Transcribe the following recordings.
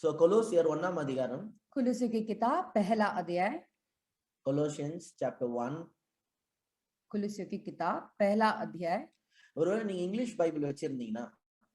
So கொலோசியர் 1ஆம் அதிகாரம், कुलुस्सियों की किताब पहला अध्याय, Colossians chapter 1. कुलुस्सियों की किताब पहला अध्याय। ஒருவேளை நீங்க இங்கிலீஷ் பைபிள் வச்சிருந்தீங்கன்னா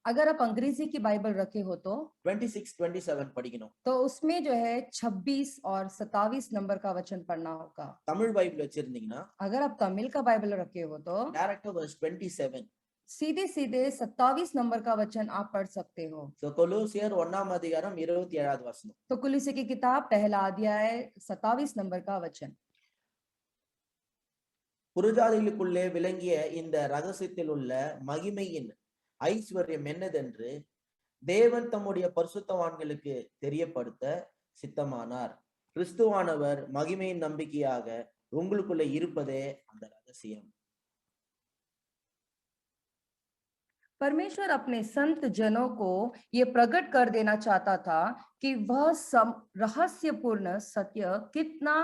अगर आप अंग्रेजी की बाइबल रखे हो तो 26, 27 படிக்கணும். उसमें जो है 26 और 27 नंबर का वचन पढ़ना होगा। தமிழ் பைபிள் வச்சிருந்தீங்கன்னா अगर आप तमिल का बाइबल रखे हो तो டைரக்டா verse 27. सीधे सीधे 27 नंबर का वचन आप पढ़ सकते हो। So கொலோசியர் 1ஆம் அதிகாரம் 27வது வசனம். तो कुलुस्सियों की किताब पहला अध्याय 27 नंबर का वचन। புறஜாதிகளுக்குள்ளே விளங்கிய இந்த ரகசியத்தில் உள்ள மகிமையின் ஐஸ்வர்யம் என்னதென்று தேவன் தம்முடைய பரிசுத்தவான்களுக்கு தெரியப்படுத்த சித்தமானார். கிறிஸ்துவானவர் மகிமையின் நம்பிக்கையாக உங்களுக்குள்ள இருப்பதே அந்த ரகசியம். परमेश्वर अपने संत जनों को ये प्रकट कर देना चाहता था कि वह रहस्यपूर्ण सत्य कितना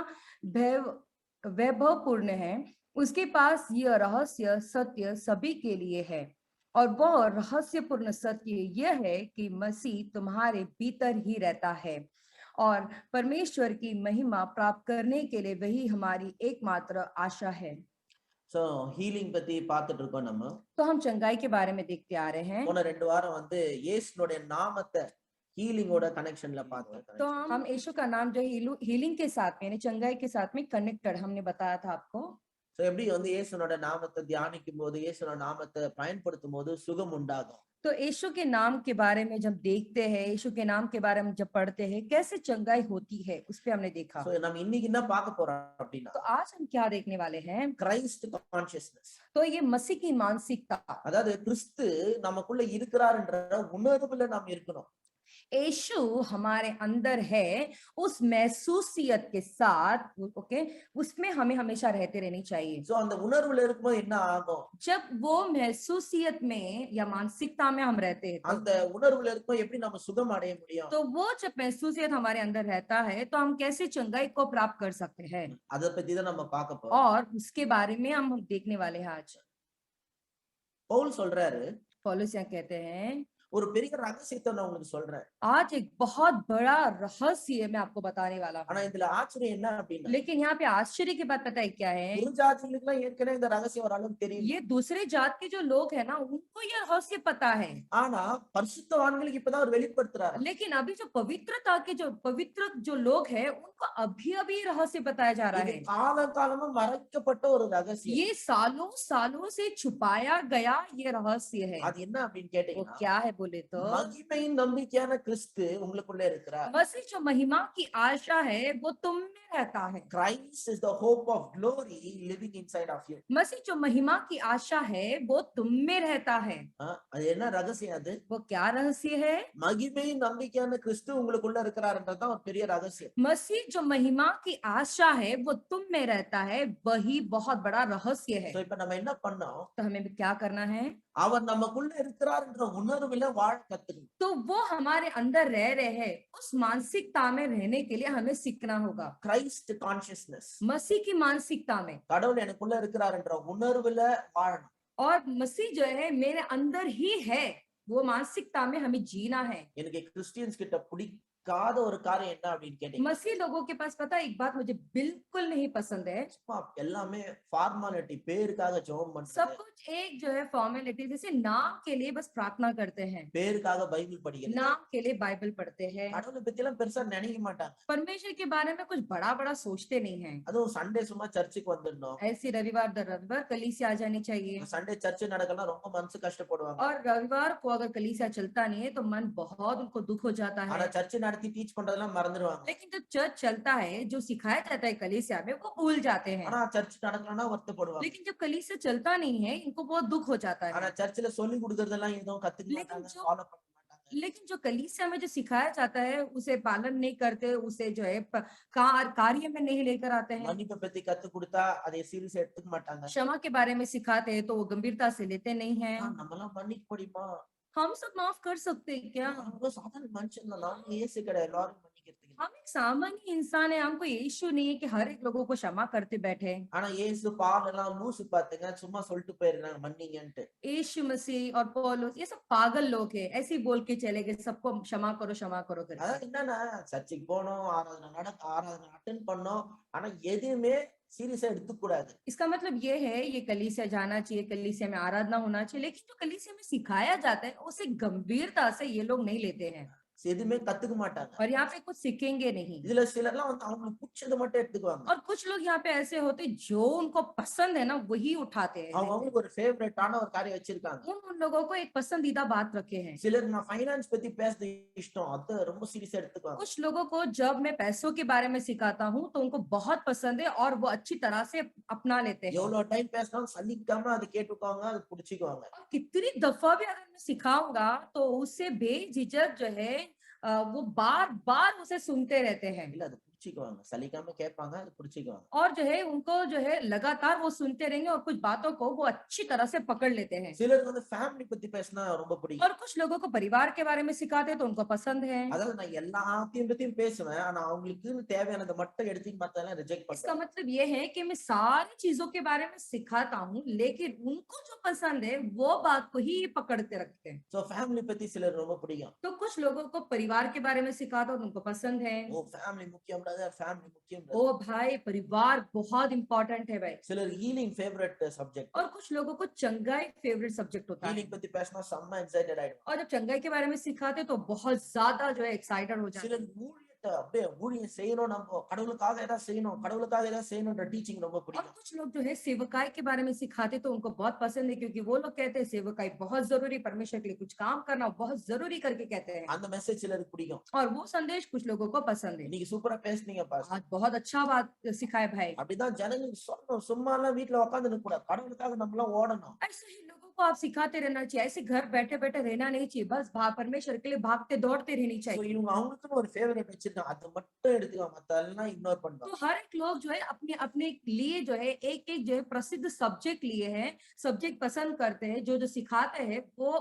वैभवपूर्ण है। उसके पास यह रहस्य सत्य सभी के लिए है, और वह रहस्यपूर्ण सत्य यह है कि मसीह तुम्हारे भीतर ही रहता है, और परमेश्वर की महिमा प्राप्त करने के लिए वही हमारी एकमात्र आशा है। சோ ஹீலிங் பத்தி பார்த்துட்டு இருக்கோம் நம்ம. तो हम चंगाई के बारे में देखते आ रहे हैं। போன 2 வாரம் வந்து இயேசுனுடைய நாமத்தை ஹீலிங்கோட கனெக்ஷன்ல பார்த்தோம். तो हम यीशु का नाम जो हीलिंग के साथ में यानी चंगाई के साथ में कनेक्टेड हमने बताया था आपको। சோ எப்படி வந்து இயேசுனோட நாமத்தை தியானிக்கும் போது இயேசுனோட நாமத்தை பயன்படுத்தும் போது சுகம் உண்டாகும். तो यीशु के नाम के बारे में जब देखते हैं, यीशु के नाम के बारे में जब पढ़ते हैं, कैसे चंगाई होती है उस पे हमने देखा। சோ நம்ம இன்னைக்கு என்ன பார்க்க போறோம் அப்படினா तो आज हम क्या देखने वाले हैं? Christ consciousness. तो ये मसीह की मानसिकता, அதாவது கிறிஸ்து நமக்குள்ள இருக்கிறார்ன்ற உணர்வுல நாம் இருக்கணும். यीशु हमारे अंदर है उस महसूसियत के साथ, ओके, उसमें हमें हमेशा रहते रहनी चाहिए। சோ அந்த உணர்வுல இருக்கும்போது என்ன ஆகும்? जब वो महसूसियत में या मानसिकता में हम रहते हैं, அந்த உணர்வுல இருக்கும்போது எப்படி நம்ம சுகம் அடைய முடியும்? तो वो जब महसूसियत हमारे अंदर रहता है तो हम कैसे चंगाई को प्राप्त कर सकते हैं, அத பத்தி தான் நம்ம பார்க்க போறோம். और उसके बारे में हम देखने वाले हैं आज। பவுல் சொல்றாரு, पौलुस यहाँ कहते हैं, ஒரு பெரிய ரகசியத்தை நான் உங்களுக்கு சொல்றேன். आज एक बहुत बड़ा रहस्य मैं आपको बताने वाला ஆனா हूँ। இதுல ஆச்சரியம் என்ன அப்படின்னா लेकिन यहाँ पे आश्चर्य की बात पता है क्या है? புறஜாதிகளுக்குலாம் ஏற்கனவே இந்த ரகசியம் ஒரு அளவுக்கு தெரியும். ये दूसरे जात के जो लोग हैं ना, उनको ये रहस्य पता है, ஆனா பரிசுத்தவான்களுக்கு இப்பதான் அவர் வெளிப்படுத்துறாரு. लेकिन अभी जो पवित्र जो लोग हैं उनको अभी अभी रहस्य बताया जा रहा இது है। காலகாலமா மறைக்கப்பட்ட ஒரு ரகசியம். ये सालों सालों से छुपाया गया ये रहस्य है। அது என்ன அப்படின்னு वो கேட்டீங்கன்னா क्या है बोले तो, மகிமையின் நம்பிக்கையான கிறிஸ்து உங்களுக்குள்ள இருக்கிறார். मसीह जो महिमा की आशा है वो तुम में रहता है। Christ is the hope of glory living inside of you. मसीह जो महिमा की आशा है वो तुम में रहता है। அது என்ன ரகசியம்? அது वो क्या रहस्य है? மகிமையின் நம்பிக்கையான கிறிஸ்து உங்களுக்குள்ள இருக்கிறாருன்றதுதான் ஒரு பெரிய ரகசியம். मसीह जो महिमा की आशा है वो तुम में रहता है, वही बहुत बड़ा रहस्य है। So, இப்ப நம்ம என்ன பண்ணோம்? तो हमें क्या करना है? அவர் நமக்குள்ள இருக்கிறார்ன்ற உணர்வுல வாழ கத்துக்கணும். तो वो हमारे अंदर रह रहे हैं, उस मानसिकता में रहने के लिए हमें सीखना होगा। Christ consciousness. मसीह की मानसिकता में, கடவுள் எனக்குள்ள இருக்கிறார்ன்ற உணர்வுல வாழணும். और मसीह जो है मेरे अंदर ही है, वो मानसिकता में हमें जीना है। எனக்கு கிறிஸ்டியன்ஸ் கிட்ட பிடிக்காத ஒரு காரியம் என்ன அப்படின்னு கேட்டீங்க? मसीह लोगों के पास पता है एक बात मुझे बिल्कुल नहीं पसंद है, எல்லாமே ஃபார்மாலிட்டி, பேருக்காக ஜெபம் सब பண்றது, कुछ एक जो है फॉर्मेलिटी, जैसे नाम के लिए बस प्रार्थना करते हैं, பேருக்காக பைபிள் படிக்கிறது, नाम के लिए बाइबल पढ़ते हैं, கடவுளை பத்தி எல்லாம் பெருசா நினைக்க மாட்டாங்க. परमेश्वर के बारे में कुछ बड़ा बड़ा सोचते नहीं है। அதுவும் சண்டே சும்மா சர்ச்சுக்கு வந்துடணும். ऐसी रविवार दर रविवार कलीसिया आ जानी चाहिए, சண்டே சர்ச் நடக்கலாம் ரொம்ப மனசு கஷ்டப்படுவாங்க. और रविवार को अगर कलीसिया चलता नहीं है तो मन बहुत उनको दुख हो जाता ஆனா है। சர்ச் நடத்தி டீச் பண்றதெல்லாம் மறந்துடுவாங்க. लेकिन जब चर्च चलता है, जो सिखाया जाता है कलीसिया में, वो भूल जाते हैं। ஆனா சர்ச் நடக்கலன்னா வருத்தப்படுவாங்க. लेकिन जब कलीसिया चलता नहीं है, इनको बहुत दुख हो जाता ஆனா है। சர்ச்சில் சொல்லி கொடுக்கறதெல்லாம் எதுவும் கத்துக்க लेकिन மாட்டாங்க, जो- ஃபாலோ பண்ண மாட்டாங்க. लेकिन जो कलीसिया में जो सिखाया जाता है उसे पालन नहीं करते, उसे जो है कार्य में नहीं लेकर आते हैं। மன்னிப்பை பத்தி கத்து கொடுத்தா அதை சீரியஸா எடுத்துக்க மாட்டாங்க. क्षमा के बारे में सिखाते हैं तो वो गंभीरता से लेते नहीं हैं। நம்மலாம் மன்னிக்க முடியுமா? हम सब माफ कर सकते हैं क्या? ரொம்ப சாதாரண மனுஷன் தான், நானும் ஏசு கிடையாது எல்லாரும் மன்னிக்கிறதுக்கு. हम एक सामान्य इंसान है, हमको ये इश्यू नहीं है कि हर एक लोगों को क्षमा करते बैठे। ஆனா இயேசு பவுல் எல்லாம் லூசு பாத்துங்க, சும்மா சொல்லிட்டு போயிருந்தாங்க மன்னிங்கன்ட்டு. यीशु मसीह और पौलुस ये सब पागल लोग हैं, ऐसे ही बोल के चले गए सबको क्षमा करो करके। அதாவது என்னன்னா சர்ச்சுக்கு போனோம், ஆராதனை அட்டென்ட் பண்ணோம், ஆனா எதுவுமே சீரியஸா எடுத்துக்க கூடாது. इसका मतलब ये है, ये कलीसिया जाना चाहिए, कलीसिया में आराधना होना चाहिए, लेकिन जो कलीसिया में सिखाया जाता है उसे गंभीरता से ये लोग नहीं लेते हैं எதுவுமே கத்துக்க மாட்டாங்க. और यहाँ पे कुछ सीखेंगे नहीं। இதுல சிலர்லாம் வந்து அவங்களுக்கு பிடிச்சதை மட்டும் எடுத்துக்குவாங்க. और कुछ लोग यहाँ पे ऐसे होते हैं, जो उनको पसंद है ना वही उठाते हैं। அவங்க அவங்களுக்கு ஒரு ஃபேவரட்டான ஒரு காரியம் வச்சிருக்காங்க. उन लोगों को एक पसंदीदा बात रखे हैं। சிலருக்கு நான் ஃபைனான்ஸ் பத்தி பேசுறது இஷ்டம், அது ரொம்ப சீரியஸா எடுத்துக்குவாங்க. कुछ लोगों को जब मैं पैसों के बारे में सिखाता हूँ तो उनको बहुत पसंद है और वो अच्छी तरह से अपना लेते हैं। எவ்வளவு டைம் பேசினாலும் சலிக்காம அதை கேட்டுக்குவாங்க, அதை புடிச்சுக்குவாங்க. और कितनी दफा भी अगर मैं सिखाऊंगा तो उससे बेझिझक जो है वो बार बार उसे सुनते रहते हैं இல்ல அதை புடிச்சுக்குவாங்க, சலிக்காம கேட்பாங்க, அதை புடிச்சுக்குவாங்க. और जो है उनको जो है लगातार वो सुनते रहेंगे और कुछ बातों को वो अच्छी तरह से पकड़ लेते हैं। சிலருக்கு வந்து ஃபேமிலி பத்தி பேசினா ரொம்ப பிடிக்கும். और कुछ लोगों को परिवार के बारे में सिखाते हैं तो उनको पसंद है। அதாவது நான் எல்லாத்தையும் பத்தியும் பேசுவேன், ஆனா அவங்களுக்கு தேவையானதை மட்டும் எடுத்து மத்ததெல்லாம் ரிஜெக்ட் इसका பண்ணுவேன். मतलब ये है कि मैं सारी चीजों के बारे में सिखाता हूँ, लेकिन उनको जो पसंद है वो बात को ही पकड़ते रखते हैं। சோ ஃபேமிலி பத்தி சிலர் ரொம்ப பிடிக்கும். तो कुछ लोगों को परिवार के बारे में सिखाता हूँ तो उनको पसंद है। ஓ ஃபேமிலி முக்கியம் brother, ஃபேமிலி முக்கியம் ओ brother. भाई, परिवार बहुत इंपॉर्टेंट है भाई। சிலர் ஹீலிங் ஃபேவரட் சப்ஜெக்ட். और कुछ लोगों को चंगाई फेवरेट सब्जेक्ट होता है ஹீலிங் பத்தி பேசினா செம்ம எக்ஸைட்டட் ஆயிடும். और जब चंगाई के बारे में सिखाते तो बहुत ज्यादा जो है एक्साइटेड हो जाते हैं। சிலர் ஊழியத்தை அப்படியே ஊழியம் செய்யணும், நம்ம கடவுளுக்காக ஏதாவது செய்யணும், கடவுளுக்காக ஏதாவது செய்யணும்ன்ற டீச்சிங் ரொம்ப और பிடிக்கும். कुछ लोग जो है सेवकाई के बारे में सिखाते तो उनको बहुत पसंद है, क्योंकि वो लोग कहते हैं सेवकाई बहुत जरूरी, परमेश्वर के लिए कुछ काम करना बहुत जरूरी करके कहते हैं। அந்த மெசேஜ் சிலருக்கு பிடிக்கும். और वो संदेश कुछ लोगों को पसंद है। இன்னைக்கு சூப்பரா பேசுனீங்க பாஸ். आज बहुत अच्छा बात सिखाए भाई। அப்படிதான் ஜனங்களுக்கு சொல்லணும், சும்மா எல்லாம் வீட்டுல உட்கார்ந்து நிக்க கூடாது, கடவுளுக்காக நம்ம எல்லாம் ஓடணும். ऐसे ही लोगों को आप सिखाते रहना चाहिए, ऐसे घर बैठे बैठे रहना नहीं चाहिए, बस परमेश्वर के लिए भागते दौड़ते रहनी So, चाहिए। இவங்க அவங்களுக்குன்னு ஒரு ஃபேவரட் வச்சிருக்காங்க, அதை மட்டும் எடுத்துக்கோ, மத்தெல்லாம் இக்னோர் तो பண்ணுவாங்க. हर एक लोग जो है अपने अपने लिए जो है एक एक जो है प्रसिद्ध सब्जेक्ट लिए हैं, सब्जेक्ट पसंद करते हैं, जो जो सिखाते हैं वो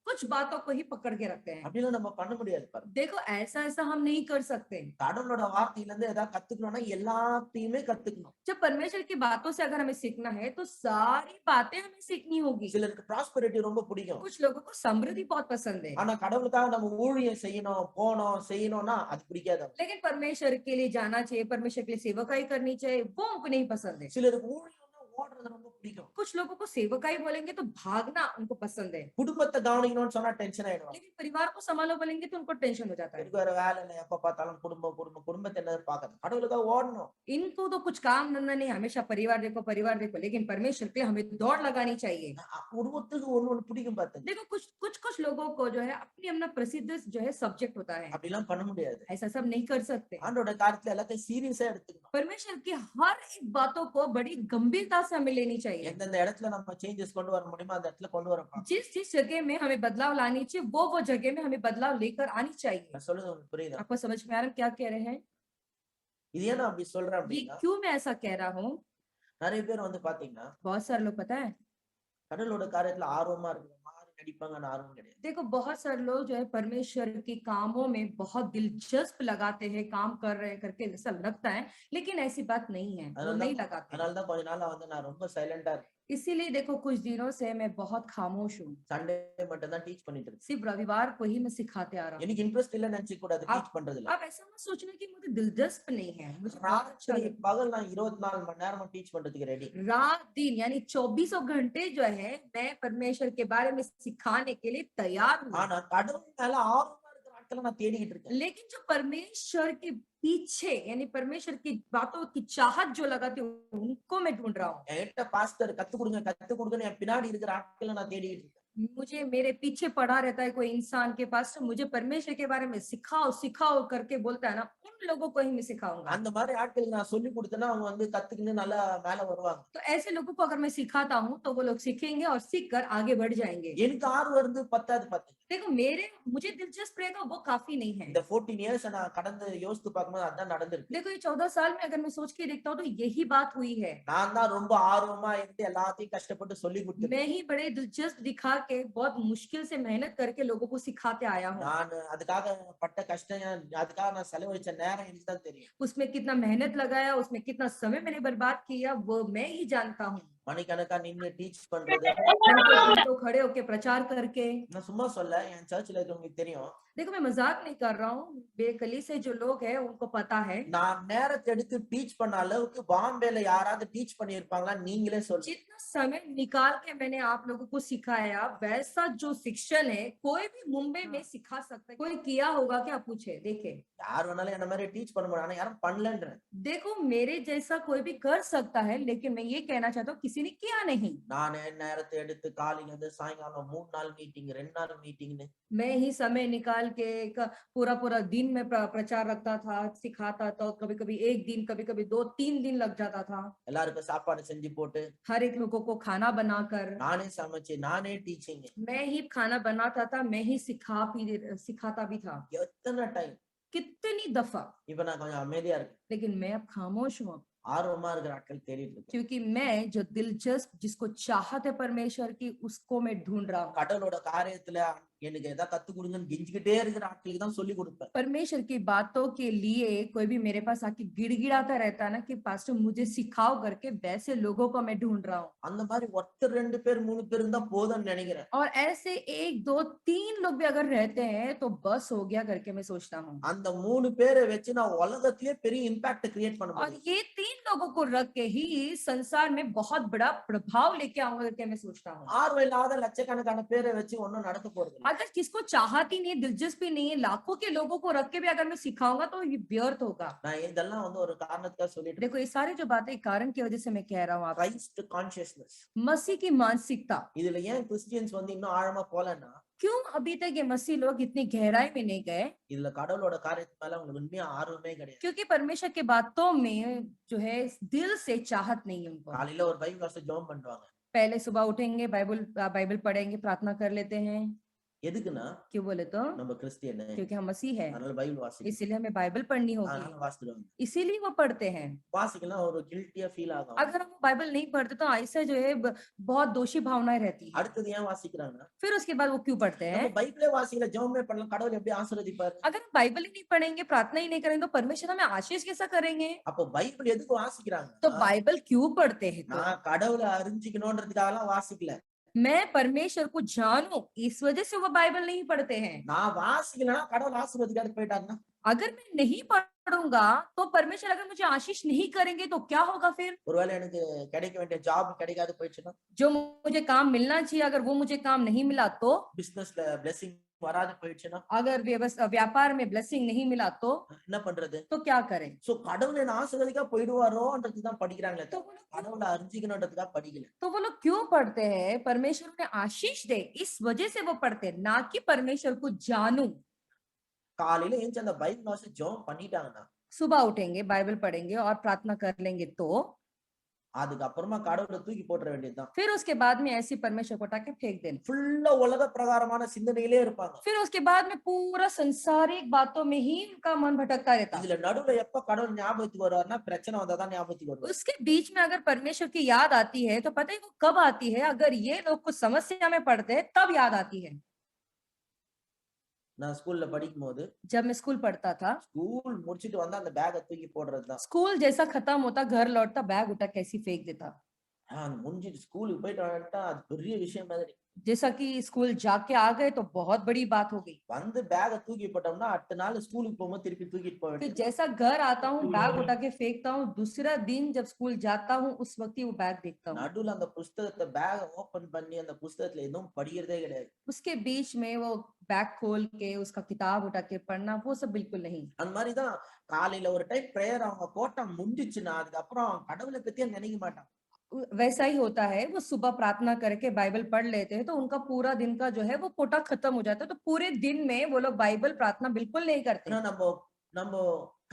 कुछ बातों को ही पकड़ के रखते हैं। அப்படிலாம் நம்ம பண்ண முடியாது பாருங்க. देखो ऐसा ऐसा हम नहीं कर सकते। கடவுளோட வார்த்தையில இருந்து ஏதாவது கத்துக்கணும்னா எல்லாத்தையுமே கத்துக்கணும். जब परमेश्वर की बातों से अगर हमें सीखना है तो सारी बातें हमें सीखनी होगी। சிலருக்கு ப்ராஸ்பெரிட்டி ரொம்ப பிடிக்கும், कुछ लोगों को समृद्धि बहुत पसंद है, ஆனா கடவுளுக்காக நம்ம ஊழியம் செய்யணும், போனோம் செய்யணும்னா அது பிடிக்காது. लेकिन परमेश्वर के लिए जाना चाहिए, परमेश्वर के लिए सेवकाई करनी चाहिए, वो उनको नहीं पसंद है। சிலருக்கு ஊழியம்னா ஓடுறது ரொம்ப பிடிக்கும். कुछ लोगों को सेवकाई बोलेंगे तो भागना उनको पसंद है, குடும்பத்தை கவனிக்கணும்னு சொன்னா டென்ஷன் ஆயிடுவாங்க. लेकिन परिवार को संभालो बोलेंगे तो उनको टेंशन हो जाता है। எனக்கு வேற வேலை இல்லை, எப்ப பார்த்தாலும் குடும்பம் குடும்பம் குடும்பத்தை என்ன பாக்குறது, கடவுளுக்காக ஓடணும். इनको तो कुछ काम धंधा नहीं, हमेशा परिवार देखो, लेकिन परमेश्वर के लिए हमें दौड़ लगानी चाहिए। குடும்பத்துக்கு ஒண்ணு ஒண்ணு பிடிக்கும் பாத்துங்க. देखो कुछ कुछ कुछ लोगों को जो है अपनी अपना प्रसिद्ध जो है सब्जेक्ट होता है, அப்படிலாம் பண்ண முடியாது. ऐसा सब नहीं कर सकते। ஆண்டோட காரியத்துல எல்லாத்தையும் சீரியஸா எடுத்துக்கணும். परमेश्वर की हर एक बातों को बड़ी गंभीरता से हमें लेनी चाहिए। எந்தெந்த இடத்துல நம்ம சேஞ்சஸ் கொண்டு வர முடியுமோ அந்த இடத்துல கொண்டு வரணும். जिस जिस जगह में हमें बदलाव लानी चाहिए वो जगह में हमें बदलाव लेकर आनी चाहिए। நான் சொல்றது உங்களுக்கு புரியுதா? आपको समझ में आ रहा है क्या कह रहे हैं? இது ஏன் நான் அப்படி சொல்றேன் ये அப்படின்னா, क्यों मैं ऐसा कह रहा हूँ? நிறைய பேர் வந்து பாத்தீங்கன்னா बहुत सारे लोग पता है, கடவுளோட காரியத்துல ஆர்வமா இருக்கு, மாறி நடிப்பாங்கன்னு ஆர்வம் கிடையாது. देखो बहुत सारे लोग जो है परमेश्वर के कामों में बहुत दिलचस्प लगाते हैं, काम कर रहे हैं करके ऐसा लगता है, लेकिन ऐसी बात नहीं है, वो नहीं लगाते। அதனாலதான் கொஞ்ச நாளா வந்து நான் ரொம்ப சைலண்டா இருக்கேன். इसीलिए देखो कुछ दिनों से मैं बहुत खामोश हूँ, சண்டே மட்டும் தான் டீச் பண்ணிட்டு இருக்கேன். सिर्फ रविवार को ही मैं सिखाते आ रहा हूँ। எனக்கு இன்ட்ரெஸ்ட் இல்ல நினைச்சு கூடாது டீச் பண்றதுல. आप ऐसा मत सोचना कि मुझे दिलचस्प नहीं है, मुझे बहुत अच्छा ராத்திரி लगता பகல் நான் 24 மணி நேரமா டீச் பண்றதுக்கு ரெடி. है। रात दिन यानी 24 घंटे जो है मैं परमेश्वर के बारे में सिखाने के लिए तैयार हूँ। ஆனா கடவுள் மேல ஆர்வமா இருக்கிற ஆட்களை நான் தேடிக்கிட்டு இருக்கேன். लेकिन जो परमेश्वर के पीछे यानी परमेश्वर की बातों की चाहत जो लगाते हैं उनको मैं ढूंढ रहा हूँ। என்கிட்ட பாஸ்டர் கத்து கொடுங்கன்னு என் பின்னாடி இருக்கிற ஆட்களை நான் தேடிக்கிட்டு இருக்கேன். मुझे मेरे पीछे पड़ा रहता है कोई इंसान के पास, तो मुझे परमेश्वर के बारे में सिखाओ सिखाओ करके बोलता है ना, उन लोगों को ही मैं सिखाऊंगा। அந்த மாதிரி ஆட்களுக்கு நான் சொல்லி கொடுத்தேன்னா அவங்க வந்து கத்துக்கின்னு நல்லா மேல வருவாங்க. तो ऐसे लोगों को अगर मैं सिखाता हूँ तो वो लोग सीखेंगे और सीख कर आगे बढ़ जाएंगे। எனக்கு ஆர்வம் இருந்து பத்தாது பாத்தீங்க. देखो मुझे दिलचस्प रहेगा वो काफी नहीं है। இந்த 14 இயர்ஸ் நான் கடந்து யோசித்து பார்க்கும்போது அதான் நடந்திருக்கு. देखो ये 14 साल में अगर मैं सोच के देखता हूँ तो यही बात हुई है। நான் தான் ரொம்ப ஆர்வமா இருந்து எல்லாத்தையும் கஷ்டப்பட்டு சொல்லி கொடுத்தேன். मैं ही बड़े दिलचस्प दिखा के बहुत मुश्किल से मेहनत करके लोगों को सिखाते आया हूँ। நான் அதுக்காக பட்ட கஷ்டம் அதுக்காக நான் செலவழிச்ச நேரம் எனக்கு தான் தெரியும். उसमें कितना मेहनत लगाया, उसमें कितना समय मैंने बर्बाद किया, वो मैं ही जानता हूँ। மணிக்கணக்கா நின்னு டீச் பண்றது तो खड़े होके प्रचार करके, நான் சும்மா சொல்ல என் சர்ச்சில் இருக்கவங்களுக்கு தெரியும். देखो मैं मजाक नहीं कर रहा हूँ, बेकली से जो लोग हैं उनको पता है। நான் நேரத்தை எடுத்து டீச் பண்ண அளவுக்கு பாம்பேல யாராவது டீச் பண்ணியிருப்பாங்களா நீங்களே சொல்லுங்க. जितना समय निकाल के मैंने आप लोगों को सिखाया, वैसा जो शिक्षण है कोई भी मुंबई में सिखा सकता है। कोई किया होगा क्या, पूछे देखे। யார் வேணாலும் என்ன மாதிரி டீச் பண்ண முடியும், ஆனா யாரும் பண்ணலன்றேன். देखो मेरे जैसा कोई भी कर सकता है, लेकिन मैं ये कहना चाहता हूँ किसी ने किया नहीं। நான் நேரத்தை எடுத்து காலையில இருந்து சாயங்காலம் 3 நாள் மீட்டிங் 2 நாள் மீட்டிங்னு मैं ही समय निकाल के एक पूरा पूरा दिन में प्रचार रखता था, सिखाता था। कभी कभी एक दिन, कभी कभी 2-3 दिन लग जाता था। எல்லாருக்கும் சாப்பாடு செஞ்சு போட்டு हर एक लोगों को खाना बनाकर, நானே சமைச்சு நானே டீச்சிங். मैं ही खाना बनाता था, मैं ही सिखाता भी था। எத்தனை டைம். कितनी दफा। இப்ப நான் கொஞ்சம் அமைதியா இருக்கேன். लेकिन मैं अब खामोश हूँ, ஆர்வமா இருக்கிற ஆட்கள் தேடிட்டு இருக்கேன். क्योंकि मैं जो दिलचस्प जिसको चाहत है परमेश्वर की, उसको मैं ढूंढ रहा हूँ। கடவுளோட காரியத்துல எனக்கு ஏதாவது கத்து கொடுங்கன்னு கெஞ்சிக்கிட்டே இருக்கிற ஆட்களுக்கு தான் சொல்லி கொடுப்பேன். परमेश्वर की बातों के लिए कोई भी मेरे पास आके गिड़गिड़ाता रहता है ना कि पास्टर मुझे सिखाओ करके, वैसे लोगों को मैं ढूंढ रहा हूँ। அந்த மாதிரி ஒருத்தர் 2 பேர் 3 பேர் இருந்தா போதும்னு நினைக்கிறேன். और ऐसे 1, 2, 3 लोग भी अगर रहते हैं तो बस हो गया करके मैं सोचता हूँ। அந்த 3 பேரை வச்சு நான் உலகத்திலே பெரிய இம்பாக்ட் கிரியேட் பண்ண और முடியும். ये 3 लोगों को रख के ही संसार में बहुत बड़ा प्रभाव लेके आऊंगा करके मैं सोचता हूँ। ஆர்வம் இல்லாத லட்சக்கணக்கான பேரை வச்சு ஒன்னும் நடக்க போறது இல்ல. अगर किसको चाहत ही नहीं, दिलचस्पी नहीं है, लाखों के लोगों को रख के भी अगर मैं सिखाऊंगा तो ये व्यर्थ होगा। நான் இதெல்லாம் ஒரு காரணத்துக்காக சொல்லிட்டு देखो ये सारी जो बातें कारण की वजह से मैं कह रहा हूँ, आप கிரைஸ்ட் கான்ஷியஸ்னஸ். मसीह की मानसिकता। இதுல ஏன் கிறிஸ்டியன்ஸ் இன்னும் ஆழமா போலன்னா, क्यों अभी तक ये मसीह लोग इतनी गहराई में नहीं गए? இதுல கடவுளோட காரியத்து மேல உங்களுக்கு உண்மையா ஆர்வமே கிடையாது. क्योंकि परमेश्वर के बातों में जो है दिल से चाहत नहीं है उनको। காலையில ஒரு பைபிள் வாசிச்சு ஜெபம் பண்ணுவாங்க. पहले सुबह उठेंगे, बाइबल पढ़ेंगे, प्रार्थना कर लेते हैं। எதுக்குன்னா क्यों बोले तो? நம்ம கிறிஸ்டியன், क्योंकि हम मसीह है, அதனால பைபிள் வாசிக்கணும். इसीलिए हमें बाइबल पढ़नी होगी, அதனால வாசிடுவாங்க. इसीलिए वो पढ़ते हैं। வாசிக்கலாம் ஒரு கில்ட்டியா ஃபீல் ஆகும். अगर हम बाइबल नहीं पढ़ते तो ऐसा जो है बहुत दोषी भावनाएं रहती है। அடுத்தது ஏன் வாசிக்கிறாங்க? फिर उसके बाद वो क्यों पढ़ते हैं? நம்ம பைபிளே வாசிக்கல, ஜெபமே பண்ணல, கடவுள் எப்படி ஆசீர்வதிப்பார்? अगर हम बाइबल ही नहीं पढ़ेंगे, प्रार्थना ही नहीं करेंगे, तो परमेश्वर हमें आशीष कैसा करेंगे? அப்ப பைபிள் எதுக்கு வாசிக்கிறாங்க? तो बाइबल क्यों पढ़ते हैं? तो நான் கடவுளை அறிஞ்சிக்கணும்ன்றதுக்காகலாம் வாசிக்கல. मैं परमेश्वर को जानूं, इस वजह से वो बाइबल नहीं पढ़ते हैं। நான் வாசிக்கலனா கடவுள் ஆசீர்வதிக்காத போயிட்டாருன்னா, अगर मैं नहीं पढ़ूंगा तो परमेश्वर अगर मुझे आशीष नहीं करेंगे तो क्या होगा फिर? ஒருவேளை எனக்கு கிடைக்க வேண்டிய ஜாப் கிடைக்காது போயிடுச்சுன்னா, जो मुझे काम मिलना चाहिए अगर वो मुझे काम नहीं मिला तो, பிசினஸ்ல பிளெஸிங் வராது போயிடுச்சுன்னா अगर व्यापार में ब्लेसिंग नहीं मिला तो என்ன பண்றது? तो क्या करें? சோ கடவுள் என்ன ஆசீர்வதிக்கா போயிடுவாரோன்றது தான் படிக்கிறாங்களே, तो கடவுளை அறிஞ்சிக்கணும்ன்றதுக்காக படிக்கல. वो लोग क्यों पढ़ते हैं? परमेश्वर ने आशीष दे इस वजह से वो पढ़ते हैं, ना कि परमेश्वर को जानूं। காலையில ஏஞ்சி அந்த பைபிள் வாசிச்சு ஜெபம் பண்ணிட்டாங்கன்னா, सुबह उठेंगे, बाइबल पढ़ेंगे और प्रार्थना कर लेंगे तो அதுக்கப்புறமா கடவுளை தூக்கி போட்டுற வேண்டியதுதான். फिर उसके बाद में ऐसी परमेश्वर को उठा के फेंक देना। ஃபுல்லா உலக பிரகாரமான சிந்தனையிலே இருப்பாங்க. फिर उसके बाद में पूरा संसारिक बातों में ही उनका मन भटकता रहता है। இதுல நடுவுல எப்ப கடவுள் ஞாபகத்துக்கு வருவார்னா, பிரச்சனை வந்தாதான் ஞாபகத்துக்கு வருவார். उसके बीच में अगर परमेश्वर की याद आती है तो पता है वो कब आती है? अगर ये लोग कुछ समस्या में पड़ते हैं तब याद आती है। நான் ஸ்கூல்ல படிக்கும் போது, जब मैं स्कूल पढ़ता था, ஸ்கூல் முடிச்சிட்டு வந்தா அந்த பேக்கை தூக்கி போடுறதுதான். स्कूल जैसा खत्म होता, घर लौटता, बैग उठा कैसी फेंक देता। முடிஞ்சிட்டு ஸ்கூலுக்கு போயிட்டு வந்துட்டா அது பெரிய விஷயம் மாதிரி. जैसा कि स्कूल जाके आ गए तो बहुत बड़ी बात हो गई। வந்து பேக்கை தூக்கி போட்டோம்னா அடுத்த நாள் ஸ்கூலுக்கு போகும்போது திருப்பி தூக்கிட்டு போக फिर வேண்டியது. जैसा घर आता हूँ, बैग उठा के फेंकता हूँ, दूसरा दिन जब स्कूल जाता हूँ उस वक्त ही वो बैग देखता हूँ। நடுவுல அந்த புஸ்தகத்தை பேக் ஓபன் பண்ணி அந்த புஸ்தகத்துல எதுவும் படிக்கிறதே கிடையாது. उसके बीच में वो बैग खोल के उसका किताब उठा के पढ़ना, वो सब बिल्कुल नहीं। அந்த மாதிரிதான் காலையில ஒரு டைம் பிரேயர் அவங்க போட்டா முடிஞ்சிச்சுன்னா அதுக்கப்புறம் கடவுளை பத்தியே நினைக்க மாட்டான். वैसा ही होता है, वो सुबह प्रार्थना करके बाइबल पढ़ लेते हैं तो उनका पूरा दिन का जो है वो कोटा खत्म हो जाता है, तो पूरे दिन में वो लोग बाइबल प्रार्थना बिल्कुल नहीं करते। ஏன்னா நம்ம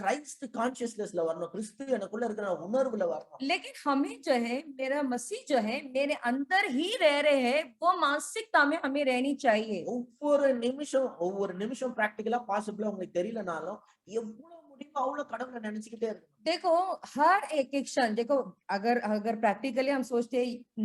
கிரைஸ்ட் கான்சியஸ்னஸ்ல வரணும், கிறிஸ்து எனக்குள்ள இருக்கிற உணர்வுல வரணும். लेकिन हमें जो है, मेरा मसीह जो है मेरे अंदर ही रह रहे हैं, वो मानसिकता में हमें रहनी चाहिए। ஒவ்வொரு நிமிஷம் பிராக்டிக்கலா பாசிபிளா உங்களுக்கு தெரியலனாலும் எவ்வளவு முடியுமோ அவ்வளவு கடவுளை நினைச்சுக்கிட்டே இருக்கணும். देखो हर एक क्षण देखो, अगर अगर प्रैक्टिकली हम सोचते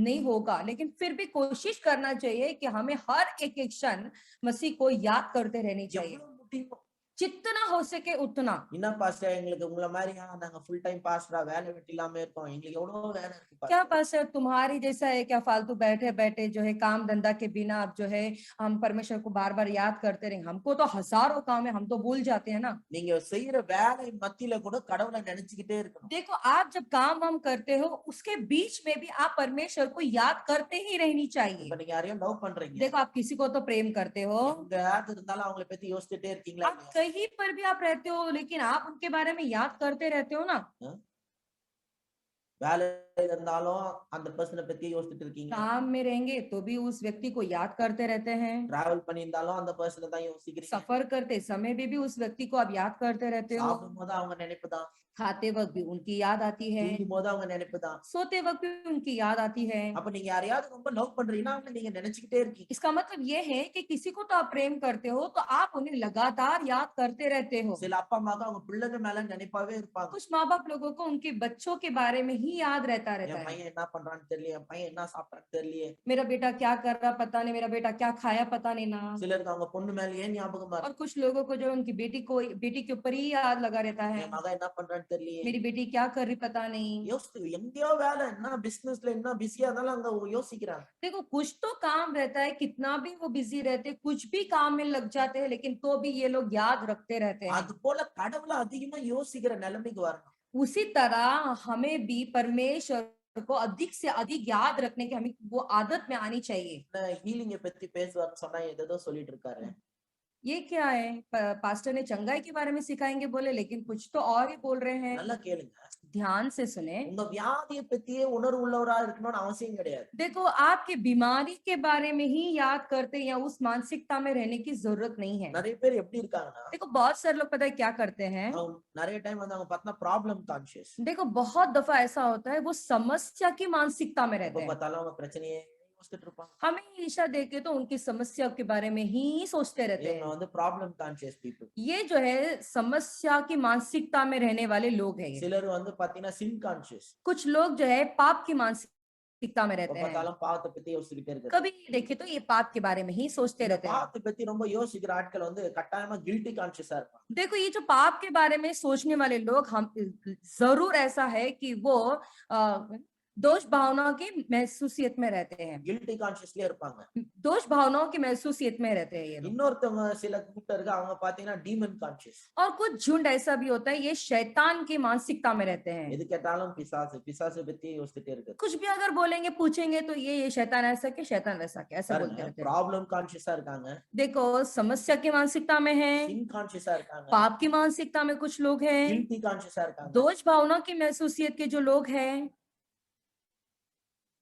नहीं होगा, लेकिन फिर भी कोशिश करना चाहिए कि हमें हर एक क्षण मसीह को याद करते रहनी चाहिए, எவ்வளவு முடியுமோ. जितना हो सके उतना। என்ன பாஸ்டர் எங்களுக்கு உங்களை மாதிரியா நாங்க ஃபுல் டைம் பாஸ்டரா வேலை வெட்டி இல்லாம இருக்கோம், எங்களுக்கு எவ்வளவு வேலை இருக்கு क्या பாஸ்டர். पास्टर तुम्हारी जैसा है क्या, फालतू बैठे बैठे जो है काम धंधा के बिना अब जो है हम परमेश्वर को बार बार याद करते रहेंगे? हमको तो हजारों काम है, हम तो भूल जाते हैं ना। நீங்க செய்யற வேலை மத்தியில கூட கடவுளை நினைச்சுக்கிட்டே இருக்கணும். देखो आप जब काम वाम करते हो उसके बीच में भी आप परमेश्वर को याद करते ही रहनी चाहिए। இப்ப நீங்க யாரையும் லவ் பண்றீங்க, देखो आप किसी को तो प्रेम करते हो, எங்க யாரு இருந்தாலும் அவங்களை பத்தி யோசிச்சுட்டே இருக்கீங்களா आप இல்லையா? कहीं पर भी आप रहते हो, लेकिन आप उनके बारे में याद करते रहते हो ना। வேலையில இருந்தாலும் அந்த பர்சனை பத்தி யோசிச்சுட்டு இருக்கீங்க, काम में रहेंगे तो भी उस व्यक्ति को याद करते रहते हैं, டிராவல் பண்ணியிருந்தாலும் அந்த பர்சனை தான் யோசிக்கிறீங்க, सफर करते समय भी उस व्यक्ति को आप याद करते रहते हो, சாப்பிடும் போது அவங்க நினைப்பு தான், खाते वक्त भी उनकी याद आती है, தூங்கும் போது அவங்க நினைப்பு தான். सोते वक्त भी उनकी याद आती है। அப்ப நீங்க யாரையாவது ரொம்ப லவ் பண்றீங்கன்னா அவங்க நீங்க நினைச்சுக்கிட்டே இருக்கீங்க. इसका मतलब ये है कि किसी को तो आप प्रेम करते हो तो आप उन्हें लगातार याद करते रहते हो। சில அப்பா அம்மாக்கு அவங்க பிள்ளைங்க மேல நினைப்பாவே இருப்பாங்க. कुछ माँ बाप लोगों को उनके बच्चों के बारे में ही याद रहता रहता என் है। பையன் என்ன பண்றான்னு தெரியல, என் பையன் என்ன சாப்பிட்டான்னு தெரியல. मेरा बेटा क्या कर रहा पता नहीं, मेरा बेटा क्या खाया पता नहीं ना। சிலருக்கு அவங்க பொண்ணு மேல ஏன் ஞாபகமா और இருக்கு, कुछ लोगों को जो उनकी बेटी के ऊपर ही याद लगा रहता है, என் மகன் என்ன பண்றான்னு தெரியல. मेरी बेटी क्या कर रही पता नहीं। யோசித்து எங்கேயோ வேலை என்ன பிசினஸ்ல என்ன பிஸியா இருந்தாலும் அங்க யோசிக்கிறாங்க. देखो कुछ तो काम रहता है, कितना भी वो बिजी रहते, कुछ भी काम में लग जाते हैं, लेकिन तो भी ये लोग याद रखते रहते हैं। அது போல கடவுளை அதிகமா யோசிக்கிற நிலைமைக்கு வரணும். उसी तरह हमें भी परमेश्वर को अधिक से अधिक याद रखने की हमें वो आदत में आनी चाहिए। ஹீலிங்க பத்தி பேசுவார்னு சொன்னா ஏதோ சொல்லிட்டு இருக்காரு. ये क्या है, पास्टर ने चंगाई के बारे में सिखाएंगे बोले, लेकिन कुछ तो और ही बोल रहे हैं। நல்லா கேளுங்க, ध्यान से सुने। உங்க வியாதியை பத்தியே உணர்வு உள்ளவரா இருக்கணும்னு அவசியம் கிடையாது. देखो आपके बीमारी के बारे में ही याद करते या उस मानसिकता में रहने की जरूरत नहीं है। நிறைய பேர் எப்படி இருக்காங்கன்னா, देखो बहुत सारे लोग पता है क्या करते हैं, அவங்க நிறைய டைம் வந்து அவங்க பார்த்தா ப்ராப்ளம் கான்ஷியஸ். देखो बहुत दफा ऐसा होता है वो समस्या की मानसिकता में रहते எப்ப हैं। பார்த்தாலும் அவங்க பிரச்சனையே யோசிச்சுட்டு இருப்பாங்க. हमेशा देखे तो उनकी समस्या के बारे में ही सोचते रहते இவங்க हैं। வந்து ப்ராப்ளம் கான்ஷியஸ் பீப்புள். ये जो है समस्या की मानसिकता में रहने वाले लोग हैं। சிலர் வந்து பாத்தீங்கன்னா சின் கான்ஷியஸ். कुछ लोग जो है पाप की मानसिकता में எப்ப रहते हैं। பார்த்தாலும் பாவத்தை பத்தி யோசிச்சுக்கிட்டே இருக்காங்க. कभी देखे तो ये पाप के बारे में ही सोचते रहते हैं। பாவத்தை பத்தி ரொம்ப யோசிக்கிற ஆட்கள் வந்து கட்டாயமா கில்ட்டி கான்ஷியஸா இருப்பாங்க. देखो ये जो पाप के बारे में सोचने वाले लोग, हम जरूर ऐसा है कि वो दोष भावना की महसूसियत में रहते हैं, கில்ட்டி கான்ஷியஸ்லயே இருப்பாங்க. दोष भावनाओं की महसूसियत में रहते हैं ये लोग। இன்னொருத்தவங்க சில கூட்டம் இருக்கு, அவங்க பாத்தீங்கன்னா டீமன் கான்ஷியஸ். और कुछ झुंड ऐसा भी होता है, ये शैतान की मानसिकता में रहते हैं। எது கேட்டாலும் பிசாசு பிசாசு பத்தி யோசிச்சுட்டே இருக்கு. कुछ भी अगर बोलेंगे पूछेंगे तो ये शैतान ऐसा क्या, शैतान वैसा क्या, ऐसा बोलते रहते हैं। ப்ராப்ளம் கான்ஷியஸா இருக்காங்க, देखो समस्या की मानसिकता में है, சின் கான்ஷியஸா இருக்காங்க, पाप की मानसिकता में कुछ लोग हैं, கில்ட்டி கான்ஷியஸா இருக்காங்க, दोष भावना की महसूसियत के जो लोग हैं,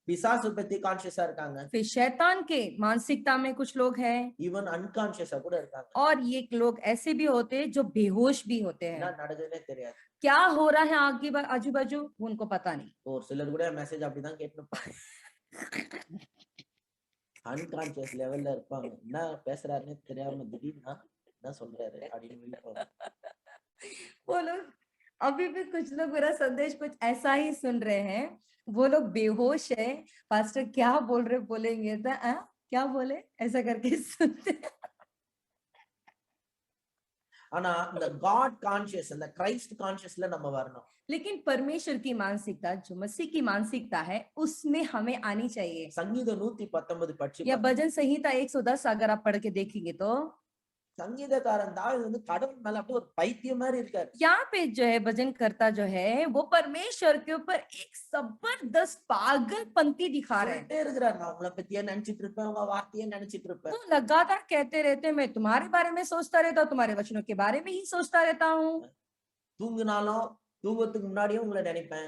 பிசாசு பத்தி கான்ஷியஸா இருக்காங்க, फिर शैतान के मानसिकता में कुछ लोग हैं, ஈவன் அன்கான்ஷியஸா கூட இருக்காங்க. और ये लोग ऐसे भी होते हैं जो बेहोश भी होते என்ன हैं। நடக்குதுன்னே தெரியாது. क्या हो रहा है आगे आजू बाजू उनको पता नहीं। ஒரு சிலர் கூட மெசேஜ் அப்படிதான் கேட்டுப்பாங்க, அன்கான்ஷியஸ் லெவல்ல இருப்பாங்க. என்ன பேசுறாருன்னே தெரியாம திடீர்னு என்ன சொல்றாரு அப்படின்னு விழிப்பாங்க. वो लोग अभी भी कुछ लोग मेरा संदेश कुछ ऐसा ही सुन रहे हैं, वो लोग बेहोश है, पास्टर क्या बोल रहे बोलेंगे तो क्या बोले ऐसा करके सुनते हैं। ஆனா இந்த காட் கான்ஷியஸ், இந்த கிரைஸ்ட் கான்ஷியஸ்ல நம்ம வரணும். लेकिन परमेश्वर की मानसिकता जो मसीह की मानसिकता है उसमें हमें आनी चाहिए। சங்கீதம் 119 படிச்சு या भजन संहिता 110 अगर आप पढ़ के देखेंगे तो சங்கீதக்காரன் தாவீது வந்து கடவுள் மேல அப்படியே ஒரு பைத்தியம் மாதிரி இருக்காரு. यहाँ पे जो है भजन करता जो है वो परमेश्वर के ऊपर एक जबरदस्त पागलपंती दिखा रहे हैं। சொல்லிட்டே இருக்கிறார், நான் உங்களை பத்தியே நினைச்சிட்டு இருப்பேன், உங்க வார்த்தையே நினைச்சிட்டு இருப்பேன். वो लगातार कहते रहते हैं, मैं तुम्हारे बारे में सोचता रहता हूँ, तुम्हारे वचनों के बारे में ही सोचता रहता हूँ। தூங்கினாலும் தூங்கறதுக்கு முன்னாடியே உங்களை நினைப்பேன்.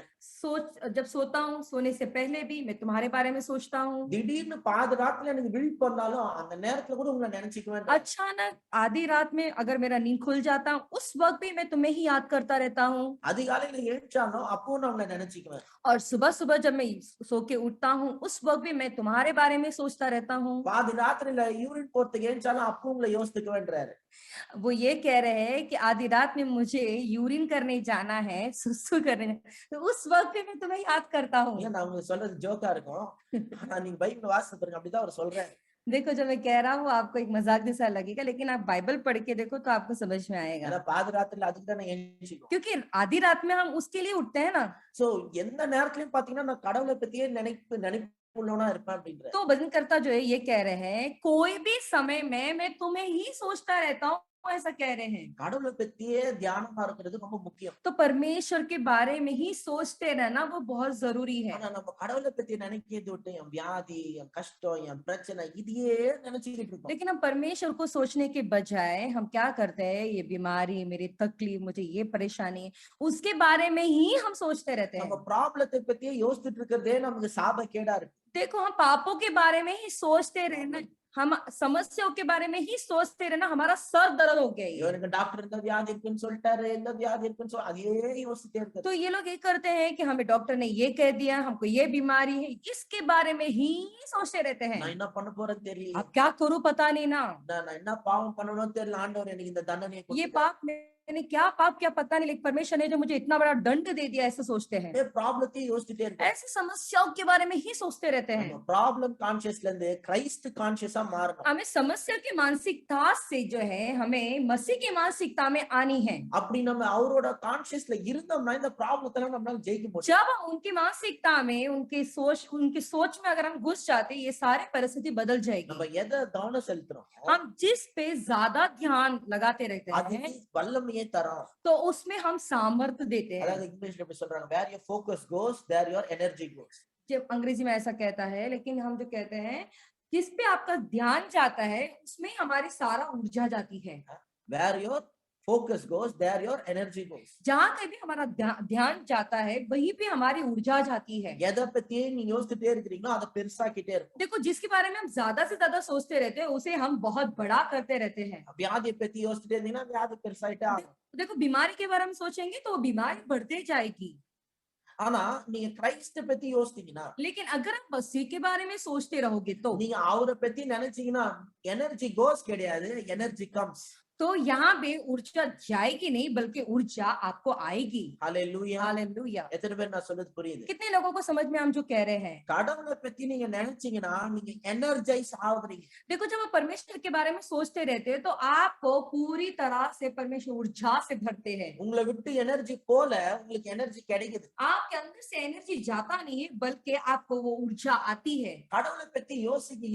जब सोता हूँ सोने से पहले भी मैं तुम्हारे बारे में सोचता हूँ। திடீர்னு பாதி ராத்துல எனக்கு விழிப்பு வந்தாலும் அந்த நேரத்துல கூட உங்களை நினைச்சுக்குவேன். अचानक आधी रात में अगर मेरा नींद खुल जाता उस वक्त भी मैं तुम्हें ही याद करता रहता हूँ। அதிகாலையில எழுந்தாலும் அப்பவும் நான் உங்களை நினைச்சுக்குவேன். और सुबह सुबह जब मैं सो के उठता हूँ उस वक्त भी मैं तुम्हारे बारे में सोचता रहता हूँ। பாதி ராத்திரில யூரின் போறதுக்கு எழுந்தாலும் அப்பவும் உங்களை யோசித்துக்குவேன்றாரு. वो ये कह रहे हैं कि आधी रात में मुझे यूरिन करने जाना है, सुसु करने, तो उस वक्त भी मैं तुम्हें याद करता हूँ। இல்ல நான் உங்களுக்கு சொல்றது ஜோக்கா இருக்கும். ஆனா நீங்க பைபிள் வாசித்து பாருங்க, அப்படிதான் அவர் சொல்றாரு. देखो जब मैं कह रहा हूँ आपको एक मजाक जैसा लगेगा, लेकिन आप बाइबल पढ़ के देखो तो आपको समझ में ஏன்னா आएगा। பாதி ராத்திரில அதுக்கு தானே எழுந்திருக்கோம். क्योंकि आधी रात में हम उसके लिए उठते हैं ना। சோ எந்த நேரத்திலயும் பாத்தீங்கன்னா நான் கடவுளை பத்தியே நினைப்புள்ளவனா இருப்பேன் அப்படின்ற. तो भजनकर्ता जो है ये कह रहे हैं कोई भी समय में मैं तुम्हें ही सोचता रहता हूँ, ऐसा कह रहे हैं। கடவுளை பத்தியே தியானமா இருக்கிறது ரொம்ப முக்கியம். तो परमेश्वर के बारे में ही सोचते रहना वो बहुत जरूरी है। ஆனா நம்ம கடவுளை பத்தி நினைக்கிறது விட்டு என் வியாதி, என் கஷ்டம், என் பிரச்சனை இதையே நினைச்சுக்கிட்டு இருக்கோம். लेकिन हम परमेश्वर को सोचने के बजाय हम क्या करते हैं, ये बीमारी, मेरी तकलीफ, मुझे ये परेशानी, उसके बारे में ही हम सोचते रहते நம்ம हैं। ப்ராப்ளத்தை பத்தியே யோசிச்சுட்டு இருக்கிறதே நமக்கு சாபக்கேடா இருக்கு. देखो हम पापों के बारे में ही सोचते रहना, हम समस्याओं के बारे में ही सोचते रहना, हमारा सर दर्द हो गया है। இவனுக்கு டாக்டர் இந்த வியாதி இருக்குன்னு சொல்லிட்டாரு, இந்த வியாதி இருக்குன்னு சொல்லி அதையே யோசிச்சுட்டே இருக்காரு. तो ये लोग ये करते हैं कि हमें डॉक्टर ने ये कह दिया, हमको ये बीमारी है, इसके बारे में ही सोचते रहते हैं। நான் என்ன பண்ண போறேன்னு தெரியல, अब क्या करूं पता नहीं ना, நான் என்ன பாவம் பண்ணணும்னு தெரியல, ஆண்டவர் எனக்கு இந்த தண்டனையை ये கொடுத்துட்டாரு. पाप मैंने क्या पाप क्या पता नहीं, लेकिन परमेश्वर ने जो मुझे इतना बड़ा दंड दे दिया, ऐसे सोचते हैं। ப்ராப்ளத்தையும் யோசிச்சுட்டே இருக்காரு. ऐसी समस्याओं के बारे में ही सोचते रहते हैं। நம்ம ப்ராப்ளம் கான்சியஸ்ல இருந்து கிரைஸ்ட் கான்சியஸா மாறணும். हमें समस्या की मानसिकता से जो है हमें मसीह की मानसिकता में आनी है। அப்படி நம்ம அவரோட கான்சியஸ்ல இருந்தோம்னா இந்த ப்ராப்ளத்தை நம்மளால ஜெயிக்க முடியும். जब हम उनकी मानसिकता में उनकी सोच में अगर हम घुस जाते, ये सारी परिस्थिति बदल जाएगी। நம்ம எதை கவனம் செலுத்துறோம் हम जिस पे ज्यादा ध्यान लगाते रहते அது हैं வல்லமையை தரும். तो उसमें हम सामर्थ्य देते हैं। அதாவது இங்கிலீஷ்ல எப்படி சொல்றாங்க, where your focus goes there your energy goes. जब अंग्रेजी में ऐसा कहता है, लेकिन हम जो कहते हैं जिस पे आपका ध्यान जाता है उसमें हमारी सारा ऊर्जा जाती है। where your focus goes there your energy goes. जहाँ कभी हमारा ध्यान जाता है वहीं पे हमारी ऊर्जा जाती है। எதை பத்தி நீங்க யோசிச்சுட்டே இருக்கிறீங்களோ அதை பெருசாக்கிட்டே இருக்கும். देखो जिसके बारे में हम ज्यादा से ज्यादा सोचते रहते हैं उसे हम बहुत बड़ा करते रहते हैं। வியாதியை பத்தி யோசிச்சுட்டே இருந்தீங்கன்னா வியாதி பெருசாயிட்டே ஆகும். देखो बीमारी के बारे में सोचेंगे तो बीमारी बढ़ते जाएगी। ஆனா நீங்க கிரைஸ்ட பத்தி யோசிச்சீங்கன்னா, लेकिन अगर आप मसीह के बारे में सोचते रहोगे तो நீங்க அவரை பத்தி நினைச்சீங்கன்னா எனர்ஜி கோஸ் கிடையாது, எனர்ஜி கம்ஸ். तो यहाँ पे ऊर्जा जाएगी नहीं बल्कि ऊर्जा आपको आएगी। ஹalleluya. हालेलुया। எத்தனை பேர் நான் சொல்றது புரியுது? कितने लोगों को समझ में हम जो कह रहे हैं? கடவுளை பத்தி நீங்க நினைச்சீங்கன்னா நீங்க எனர்ஜைஸ் ஆகுறீங்க. देखो जब आप परमेश्वर के बारे में सोचते रहते हैं तो आपको पूरी तरह से परमेश्वर ऊर्जा से भरते हैं। உங்களை விட்டு எனர்ஜி போல உங்களுக்கு எனர்ஜி கிடைக்குது. आपके अंदर से एनर्जी जाता नहीं है बल्कि आपको वो ऊर्जा आती है। கடவுளை பத்தி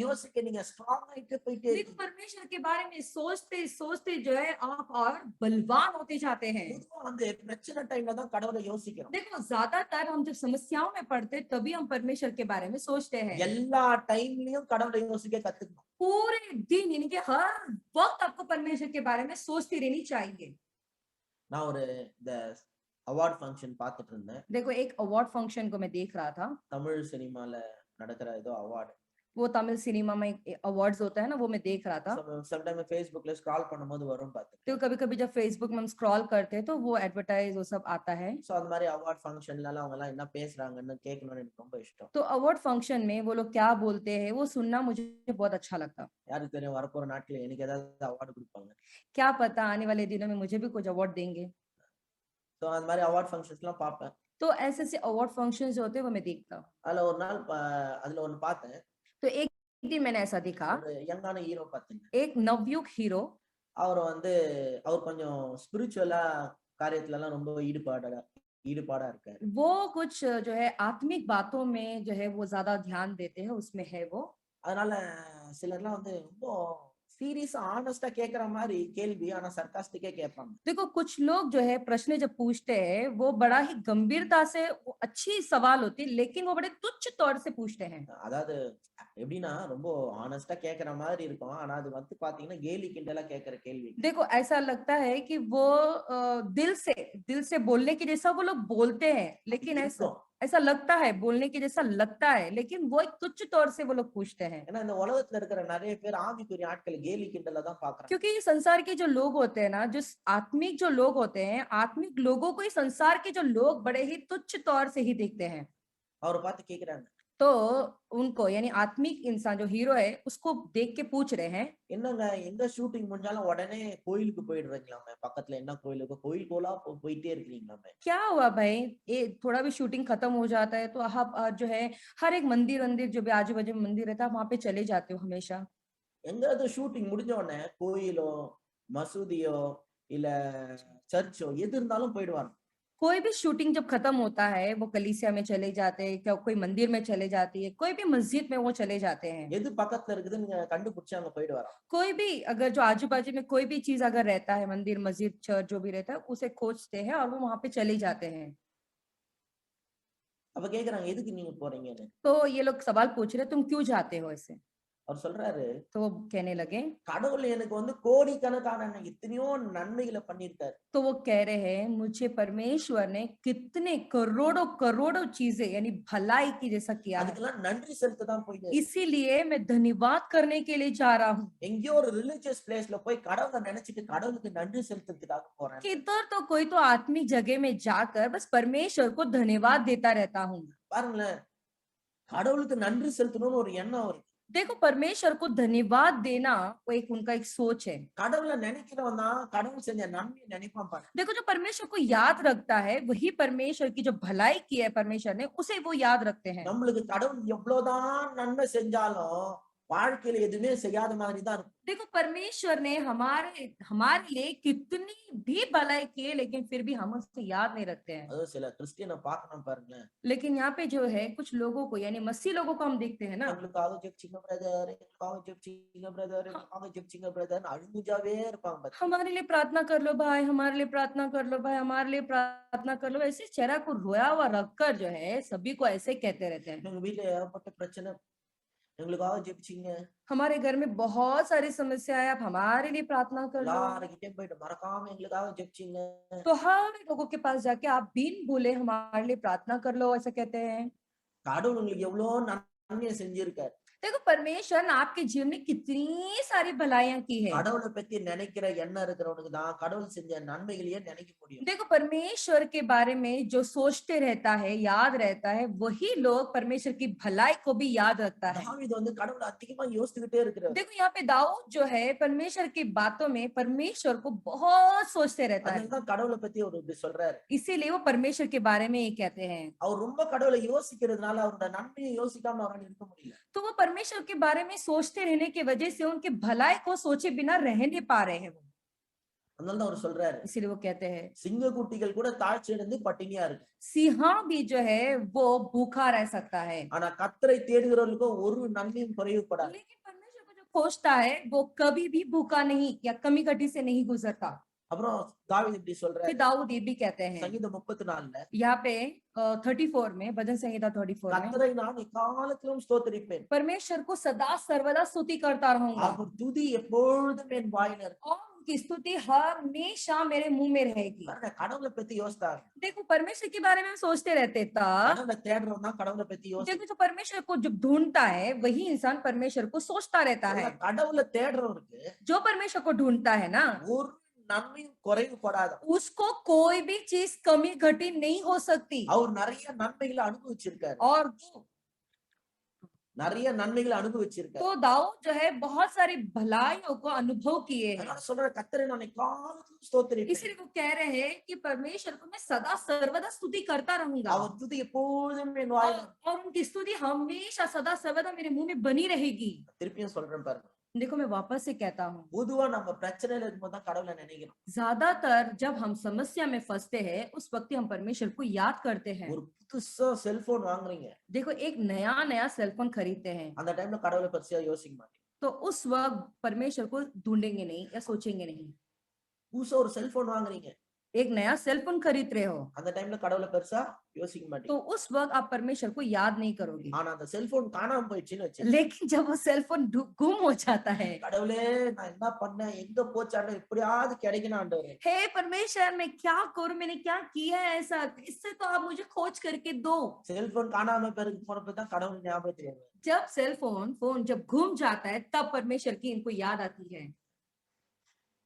யோசிக்க நீங்க ஸ்ட்ராங் ஆயிட்டு போயிட்டே देखो இருக்கீங்க. परमेश्वर के बारे में सोचते सोचते जो है आप और बलवान होते जाते हैं। பொதுவா வந்து பிரச்சனை டைம்ல தான் கடவுளை யோசிக்கிறோம். देखो ज्यादातर हम जब समस्याओं में पड़ते तभी हम परमेश्वर के बारे में सोचते हैं। எல்லா டைம்லயும் கடவுளை யோசிக்க கத்துக்கணும். पूरे दिन यानी कि हर वक्त आपको परमेश्वर के बारे में सोचती रहनी चाहिए। நான் ஒரு இந்த அவார்ட் ஃபங்க்ஷன் பார்த்துட்டு இருந்தேன். देखो एक अवार्ड फंक्शन को मैं देख रहा था। தமிழ் சினிமால நடக்கிற ஏதோ அவார்டு. वो तमिल सिनेमा में अवार्ड्स होता है ना, वो मैं देख रहा था। समटाइम फेसबुकல स्क्रॉल பண்ணும்போது வரும் பாத்து. तो कभी-कभी जब फेसबुक में हम स्क्रॉल करते हैं तो वो एडवर्टाइज वो सब आता है। சோ அந்த மாதிரி அவார்ட் ஃபங்க்ஷன்ல அவங்க எல்லாம் என்ன பேசுறாங்கன்னு கேட்கணும்னு எனக்கு ரொம்ப இஷ்டம். तो अवार्ड फंक्शन में वो लोग क्या बोलते हैं वो सुनना मुझे बहुत अच्छा लगता। யாருக்கு தெரியும் வரப்போற நாட்கள எனக்கு ஏதாவது அவார்ட் கொடுப்பாங்க. क्या पता आने वाले दिनों में मुझे भी कुछ अवार्ड देंगे। சோ அந்த மாதிரி அவார்ட் ஃபங்க்ஷன்ஸ்லாம் பாப்பேன். तो ऐसे अवार्ड फंक्शंस जो होते हैं वो मैं देखता हूँ। அதுல ஒரு நாள் அதுல ஒன்னு பார்த்தேன். तो एक दिन मैंने ऐसा देखा, ஒரு யங்கான ஹீரோ பார்த்தேன். एक नवयुग हीरो, அவர் கொஞ்சம் ஸ்பிரிச்சுவலா காரியத்துல எல்லாம் ரொம்ப ஈடுபாடா இருக்காரு. वो कुछ जो है आत्मिक बातों में जो है वो ज्यादा ध्यान देते हैं, उसमें है वो। அதனால சிலர்லாம் ரொம்ப சீரியஸ் ஆனஸ்டா கேக்குற மாதிரி கேள்வி ஆனா சர்காஸ்டிக்கே கேட்பாங்க. देखो कुछ लोग जो है प्रश्न जब पूछते हैं वो बड़ा ही गंभीरता से वो अच्छी सवाल होती है लेकिन वो बड़े तुच्छ तौर से पूछते हैं। அதாவது எப்படின்னா ரொம்ப ஆனஸ்டா கேக்குற மாதிரி இருக்கும். ஆனா அது வந்து பாத்தீங்கன்னா கேலி கிண்டலா கேக்குற கேள்வி. देखो ऐसा लगता है कि वो दिल से बोलने के जैसा वो लोग बोलते हैं लेकिन ऐसा இருக்கும். ऐसा लगता है बोलने के जैसा लगता है लेकिन वो एक तुच्छ तौर से वो लोग पूछते हैं। ஏன்னா இந்த உலகத்துல இருக்கிற நிறைய பேர் ஆவிக்குரிய ஆட்களை கேலி கிண்டலா தான் பாக்குறாங்க. क्योंकि ये संसार के जो लोग होते हैं ना जो आत्मिक जो लोग होते हैं आत्मिक लोगों को ही संसार के जो लोग बड़े ही तुच्छ तौर से ही देखते हैं। அவரை பார்த்து கேக்குறாங்க, तो उनको यानी आत्मिक इंसान जो हीरो है उसको देख के पूछ रहे हैं என்னங்க எங்க ஷூட்டிங் முடிஞ்சாலும் உடனே கோயிலுக்கு போயிடுறீங்களாமே, பக்கத்துல என்ன கோயில் இருக்கோ கோயில் கோலா போயிட்டே இருக்கிறீங்களாமே. क्या हुआ भाई, ये थोड़ा भी शूटिंग खत्म हो जाता है तो आप जो है हर एक मंदिर वंदिर जो भी आजू बाजू में मंदिर रहता है वहां पे चले जाते हो हमेशा। எங்காவது ஷூட்டிங் முடிஞ்ச உடனே கோயிலோ மசூதியோ இல்ல சர்ச்சோ எது இருந்தாலும் போயிடுவாங்க. कोई भी शूटिंग जब खत्म होता है वो कलीसिया में चले जाते हैं, क्या कोई मंदिर में चले जाती है, कोई भी मस्जिद में वो चले जाते हैं। எது பக்கத்துல இருக்குதுன்னு கண்டுபிடிச்சு அங்க போயிடுவாராம். कोई भी अगर जो आजू बाजू में कोई भी चीज अगर रहता है मंदिर मस्जिद चर्च जो भी रहता है उसे खोजते हैं और वो वहां पे चले जाते हैं। அப்ப கேக்குறாங்க எதுக்கு நீங்க போறீங்கன்னு. तो ये लोग सवाल पूछ रहे तुम क्यों जाते हो ऐसे, அவர் சொல்றாரு, तो वो कहने लगे கடவுள் எனக்கு வந்து கோடிக்கணக்கான எத்தனையோ நன்மைகளை பண்ணியிருக்காரு. तो वो कह रहे हैं मुझे परमेश्वर ने कितने करोड़ों करोड़ों चीजें यानी भलाई की जैसा किया है, அதுக்கெல்லாம் நன்றி செலுத்த தான் போயிட்டு इसीलिए मैं धन्यवाद करने के लिए जा रहा हूँ। எங்கேயோ ஒரு ரிலிஜியஸ் பிளேஸ்ல போய் கடவுளை நினைச்சிட்டு கடவுளுக்கு நன்றி செலுத்துறதுக்காக போறேன். किधर तो कोई तो आत्मिक जगह में जाकर बस परमेश्वर को धन्यवाद देता रहता हूँ। பாருங்களேன், கடவுளுக்கு நன்றி செலுத்தணும்னு ஒரு எண்ணம் வருது. देखो परमेश्वर को धन्यवाद देना वो एक उनका एक सोच है। கடவுளை நினைக்கிறவன் தான் கடவுள் செஞ்ச நன்மையை நினைப்பான் பாரு. देखो जो परमेश्वर को याद रखता है वही परमेश्वर की जो भलाई की है परमेश्वर ने उसे वो याद रखते हैं। நம்மளுக்கு கடவுள் எவ்வளவுதான் நன்மை செஞ்சாலும் வாழ்க்கையில எதுவுமே செய்யாத மாதிரி தான் இருக்கும். देखो परमेश्वर ने हमारे लिए कितनी भी भलाई की है लेकिन फिर भी हम उसको याद नहीं रखते हैं। அதுவும் சில கிறிஸ்டியனை பார்க்கணும் பாருங்களேன், लेकिन यहाँ पे जो है कुछ लोगों को यानी मसीह लोगों को हम देखते हैं ना, எங்களுக்காக ஜெபிச்சிங்க பிரதர், எங்களுக்காக ஜெபிச்சிங்க பிரதர், எங்களுக்காக ஜெபிச்சிங்க பிரதர் அழுகுஞ்சாவே இருப்பாங்க பாரு. हमारे लिए प्रार्थना कर लो भाई, हमारे लिए प्रार्थना कर लो भाई, हमारे लिए प्रार्थना कर लो, ऐसे चेहरा को रोया हुआ रखकर जो है सभी को ऐसे कहते रहते हैं। எங்க வீட்டுல ஏகப்பட்ட பிரச்சனை, எங்களுக்காக ஜெபிச்சிங்க. हमारे घर में बहुत सारी समस्या है, आप हमारे लिए प्रार्थना कर लो। எல்லாருக்கிட்டையும் போயிட்டு மறக்காம எங்களுக்காக ஜெபிச்சிங்க. तो हर लोगों के पास जाके आप बिन भूले हमारे लिए प्रार्थना कर लो ऐसा कहते हैं। கடவுள் உங்களுக்கு எவ்வளவு நன்மையை செஞ்சிருக்காரு. देखो परमेश्वर ने आपके जीवन में कितनी सारी भलाइयां की है। கடவுளை பத்தி நினைக்கிற எண்ணம் இருக்கிறவனுக்கு தான் கடவுள் செஞ்ச நன்மைகளையே நினைக்க முடியும். देखो परमेश्वर के बारे में जो सोचते रहता है याद रहता है वही लोग परमेश्वर की भलाई को भी याद रखता है। தாவீது வந்து கடவுளை அதிகமா யோசிச்சுக்கிட்டே இருக்கிறார். देखो यहाँ पे दाऊद जो है परमेश्वर की बातों में परमेश्वर को बहुत सोचते रहता है, அதனாலதான் கடவுளை பத்தி அவர் இப்படி சொல்றாரு. इसीलिए वो परमेश्वर के बारे में ये कहते हैं। அவர் ரொம்ப கடவுளை யோசிக்கிறதுனால அவரோட நன்மையை யோசிக்காம அவரால் இருக்க முடியல. तो वो परमेश्वर के बारे में सोचते रहने की वजह से उनके भलाई को सोचे बिना रह नहीं पा रहे हैं वो, அதனாலதான் அவர் சொல்றாரு, इसीलिए वो कहते हैं சிங்கக்குட்டிகள் கூட தாழ்ச்சி அடைந்து பட்டினியா இருக்கு, सिंहा भी जो है वो भूखा रह सकता है ஆனா கர்த்தரை தேடுகிறவர்களுக்கு ஒரு நன்மையும் குறைவுபடாது. लेकिन परमेश्वर को जो खोजता है वो कभी भी भूखा नहीं या कमी कटी से नहीं गुजरता। அப்புறம் தாவீது இப்படி फिर சொல்றாரு, दाऊद ये भी कहते हैं சங்கீதம் 34 यहाँ पे 34 में भजन संहिता 34 में கர்த்தரை நான் எக்காலத்திலும் ஸ்தோத்திரிப்பேன், परमेश्वर को सदा सर्वदा स्तुति करता रहूंगा அவர் துதி எப்பொழுதும் என் வாயில இருக்கும். और उनकी स्तुति हमेशा मेरे मुंह में रहेगी। பாருங்க, கடவுளை பத்தி யோசித்தாங்க. देखो परमेश्वर के बारे में हम सोचते रहते था, கடவுளை தேடுறவன் தான் கடவுளை பத்தி யோசி. देखो जो परमेश्वर को जब ढूंढता है वही इंसान परमेश्वर को सोचता रहता है। கடவுளை தேடுறவருக்கு जो परमेश्वर को ढूंढता है ना ஒரு நன்மையும் குறைவுபடாது. उसको कोई भी चीज कमी घटी नहीं हो सकती। அவர் நிறைய நன்மைகளை அனுபவிச்சிருக்காரு, और நிறைய நன்மைகளை அனுபவிச்சிருக்காரு. तो दाऊद जो है बहुत सारी भलाइयों को अनुभव किए हैं, அதனால சொல்ற கர்த்தரை நான் எக்காலத்திலும் ஸ்தோத்திரிப்பேன், इसलिए वो कह रहे हैं कि परमेश्वर को मैं सदा सर्वदा स्तुति करता रहूंगा அவர் துதி எப்பொழுதும் என் வாயில இருக்கும். और उनकी स्तुति हमेशा सदा सर्वदा मेरे मुंह में बनी रहेगी। திருப்பியும் சொல்றேன் பாருங்க, देखो मैं वापस से कहता हूँ பொதுவா நம்ம பிரச்சனையில இருக்கும்போது தான் கடவுளை நினைக்கிறோம். ज्यादातर जब हम समस्या में फंसते हैं उस वक्त हम परमेश्वर को याद करते हैं। ஒரு புதுசா செல்போன் வாங்குறீங்க, देखो एक नया सेलफोन खरीदते हैं, அந்த டைம்ல கடவுளை பத்தியா யோசிக்க மாட்டீங்க. तो उस वक्त परमेश्वर को ढूंढेंगे नहीं या सोचेंगे नहीं। புதுசா ஒரு செல்போன் வாங்குறீங்க, एक नया सेल फोन खरीद रहे हो அந்த டைம்ல கடவுளை பெருசா யோசிக்க तो மாட்டீங்க. उस वक्त आप परमेश्वर को याद नहीं करोगे। ஆனா அந்த செல்போன் காணாம போயிடுச்சுன்னு வச்சு, लेकिन जब वो सेल फोन गुम हो जाता है, கடவுளே நான் என்ன பண்ணேன், எங்க போச்சான்னு எப்படியாவது கிடைக்கணும் ஆண்டவரே. हे परमेश्वर मैं क्या करूं, मैंने क्या किया है ऐसा, इससे तो आप मुझे खोज करके दो। செல்போன் காணாம பிறகு போனப்ப தான் கடவுள் ஞாபகத்துக்கு வருவார். जब सेल फोन जब घूम जाता है तब परमेश्वर की इनको याद आती है।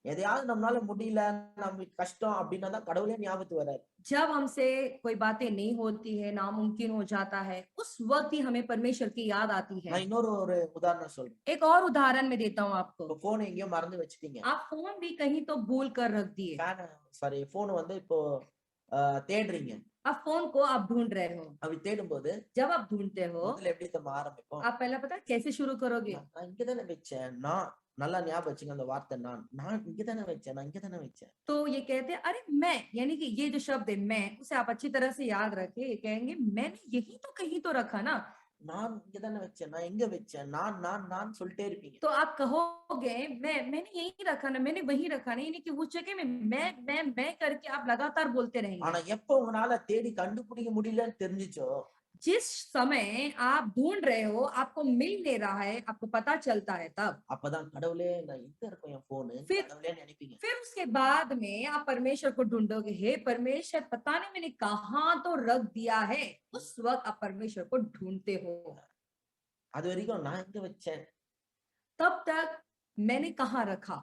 எதையாவது நம்மளால முடியல, நமக்கு கஷ்டம் அப்படின்னா தான் கடவுளே ஞாபகத்துக்கு வராரு. जब हमसे कोई बातें नहीं होती है, नामुमकिन हो जाता है, उस वक्त ही हमें परमेश्वर की याद आती है। நான் இன்னொரு ஒரு உதாரணம் சொல்றேன். एक और उदाहरण मैं देता हूँ आपको। இப்போ போன் எங்கேயோ மறந்து வச்சுட்டீங்க. आप फोन भी कहीं तो भूल कर रख दिए। போன் வந்து இப்போ தேடுறீங்க. अब फोन को आप ढूंढ रहे हो। அப்படி தேடும்போது जब आप ढूंढते हो முதல்ல எப்படி நம்ம ஆரம்பிப்போம், आप पहला पता है कैसे शुरू करोगे? நான் இங்க தானே வச்சேன், நான் நல்லா ஞாபகம் வச்சுங்க அந்த வார்த்தை, நான் இங்க தானே வச்சேன், நான் இங்க தானே வச்சேன். तो ये कहते हैं अरे मैं, यानी कि ये जो शब्द है मैं, उसे आप अच्छी तरह से याद रखे। ये कहेंगे मैंने यही तो कहीं तो रखा ना। நான் இங்க தானே வச்சேன், நான் எங்க வச்சேன், நான் சொல்லிட்டே இருப்பீங்க. तो आप कहोगे मैंने यही रखा ना, मैंने वही रखा ना, यानी कि उस जगह में मैं करके आप लगातार बोलते रहेंगे। ஆனா எப்ப உங்களால தேடி கண்டுபிடிக்க முடியலன்னு தெரிஞ்சுச்சோ, जिस समय आप ढूंढ रहे हो, आपको मिल नहीं रहा है, आपको पता चलता है तब அப்பதான் கடவுளே நான் எங்க இருக்கும் என் போனு, फिर- கடவுளே நினைப்பீங்க. फिर उसके बाद में आप परमेश्वर को ढूंढोगे, हे परमेश्वर पता नहीं मैंने कहाँ तो रख दिया है। उस वक्त आप परमेश्वर को ढूंढते हो। அது வரைக்கும் நான் எங்க வச்சேன், तब तक मैंने कहाँ रखा।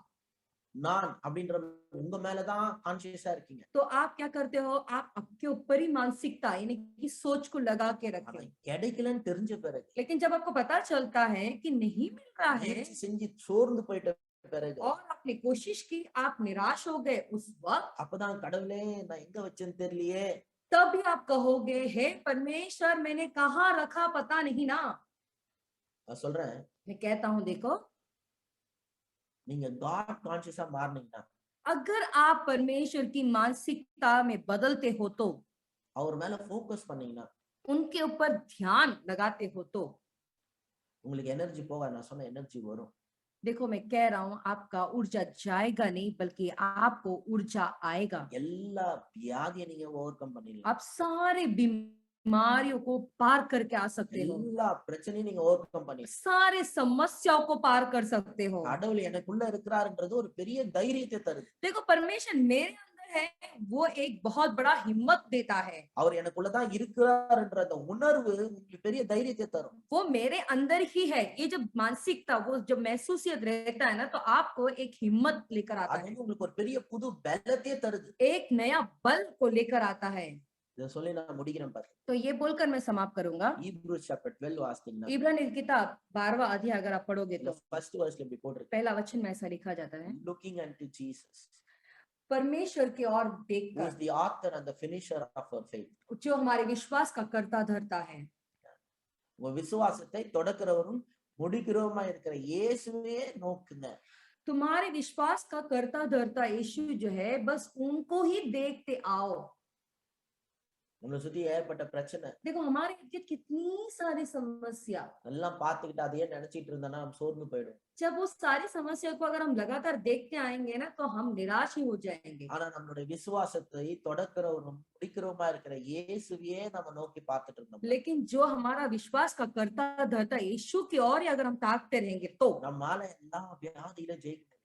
நான் அப்படின்ற உங்க மேலதான் கான்சியஸா இருக்கீங்க. तो आप क्या करते हो, आप आपके ऊपर ही मानसिकता यानी कि सोच को लगा के रखे ஆனா हो। கிடைக்கலன்னு தெரிஞ்ச பிறகு, लेकिन जब आपको पता चलता है कि नहीं मिल रहा है முயற்சி செஞ்சு சோர்ந்து போயிட்ட பிறகு, और आपने कोशिश की, आप निराश हो गए, उस वक्त அப்பதான் கடவுளே நான் எங்க வச்சேன்னு தெரியலையே. तभी आप कहोगे हे परमेश्वर मैंने कहाँ रखा पता नहीं ना। நான் சொல்றேன், मैं कहता हूँ देखो, நீங்க காட் கான்சியஸா மாறினீங்கன்னா, अगर आप परमेश्वर की मानसिकता में बदलते हो तो, அவர் மேல போக்கஸ் பண்ணீங்கன்னா, उनके ऊपर ध्यान लगाते हो तो, உங்களுக்கு எனர்ஜி போக, நான் சொன்ன எனர்ஜி வரும். देखो मैं कह रहा हूँ आपका ऊर्जा जाएगा नहीं बल्कि आपको ऊर्जा आएगा। எல்லா வியாதியை நீங்க ஓவர் கம் பண்ணிடலாம். आप सारे बीमारियों को पार करके आ सकते हो, எல்லா பிரச்சனையும் நீங்க ஓவர் கம் பண்ணிடலாம். सारे समस्याओं को पार कर सकते हो। கடவுள் எனக்குள்ள இருக்கிறாருன்றது ஒரு பெரிய தைரியத்தை தருது. देखो परमेश्वर मेरे अंदर है, वो एक बहुत बड़ा हिम्मत देता है। அவர் எனக்குள்ளதான் இருக்கிறாருன்ற அந்த உணர்வு உங்களுக்கு பெரிய தைரியத்தை தரும். वो मेरे अंदर ही है, ये जब मानसिकता वो जब महसूसियत रहता है ना तो आपको एक हिम्मत लेकर आता அது है, வந்து உங்களுக்கு ஒரு பெரிய புது பலத்தையே தருது. एक नया बल को लेकर आता है। இத சொல்லி நான் முடிக்கிறேன் பாருங்க. तो ये बोलकर मैं समाप्त करूंगा। Hebrews chapter 12 वास्तीங்கன்னா, इब्रानी की किताब 12वां अध्याय अगर आप पढ़ोगे तो ஃபர்ஸ்ட் वर्सல இப்படி போட்டிருக்கு, पहला वचन में ऐसा लिखा जाता है, looking unto Jesus, परमेश्वर की ओर who is देखकर the author and the finisher of our faith. जो हमारे विश्वास का कर्ता धरता है। உங்க விசுவாசத்தை தொடக்கிறவரும் முடிக்கிறவருமா இருக்கிற இயேசுவே நோக்குங்க. तुम्हारे विश्वास का कर्ता धरता यीशु जो है, बस उनको ही देखते आओ। உங்களை சுத்தி ஏற்பட்ட பிரச்சனை देखो हमारे इर्द कितनी सारी समस्या, எல்லாம் பார்த்துக்கிட்டு அதையே நினைச்சிட்டு இருந்தோம்னா நம்ம சோர்ந்து போயிடும். जब वो सारी समस्या को अगर हम लगातार देखते आएंगे ना तो हम निराश ही हो जाएंगे। ஆனா நம்மளுடைய விசுவாசத்தை தொடக்கிறவரும் முடிக்கிறவருமா இருக்கிற இயேசுவையே நம்ம நோக்கி பார்த்துட்டு இருந்தோம், लेकिन जो हमारा विश्वास का कर्ता धरता यीशु की ओर ही अगर हम ताकते रहेंगे तो நம்மால எல்லா வியாதியில ஜெயிக்க முடியும்.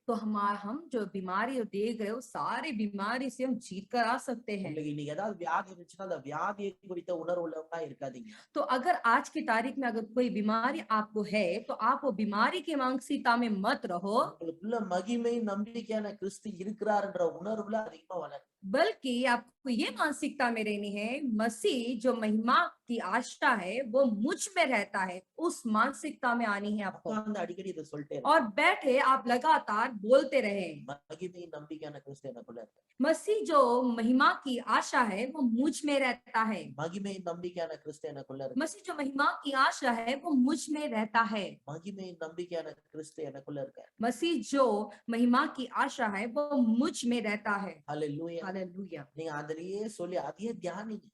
हम जो बीमारी देख रहे हो सारी बीमारी से हम जीत कर आ सकते हैं। உங்களுக்கு இன்னைக்கு ஏதாவது வியாதி இருந்துச்சுன்னா அந்த வியாதியை குறித்த உணர்வு உள்ளவங்களா இருக்காதீங்க. तो अगर आज की तारीख में अगर कोई बीमारी आपको है तो आप वो बीमारी की मानसिकता में मत रहो, உங்களுக்குள்ள மகிமை நம்பிக்கையான கிறிஸ்து இருக்கிறாருன்ற உணர்வுல அதிகமா வளரும். बल्कि आपको ये मानसिकता में रहनी है मसीह जो महिमा की आशा है वो मुझ में रहता है, उस मानसिकता में आनी है आपको। உட்கார்ந்து அடிக்கடி இதை சொல்லிட்டே और बैठे आप लगातार बोलते रहे, மகிமை நம்பிக்கையான கிறிஸ்து எனக்குள்ள இருக்கு. मसीह जो महिमा की आशा है वो मुझ में रहता है, மகிமை நம்பிக்கையான கிறிஸ்து எனக்குள்ள இருக்கு. मसीह जो महिमा की आशा है वो मुझ में रहता है, மகிமை நம்பிக்கையான கிறிஸ்து எனக்குள்ள இருக்க. मसीह जो महिमा की आशा है वो मुझ में रहता है। ஹalleluya. हालेलुया। நீங்க அதுலயே சொல்லி அதையே தியானிங்க.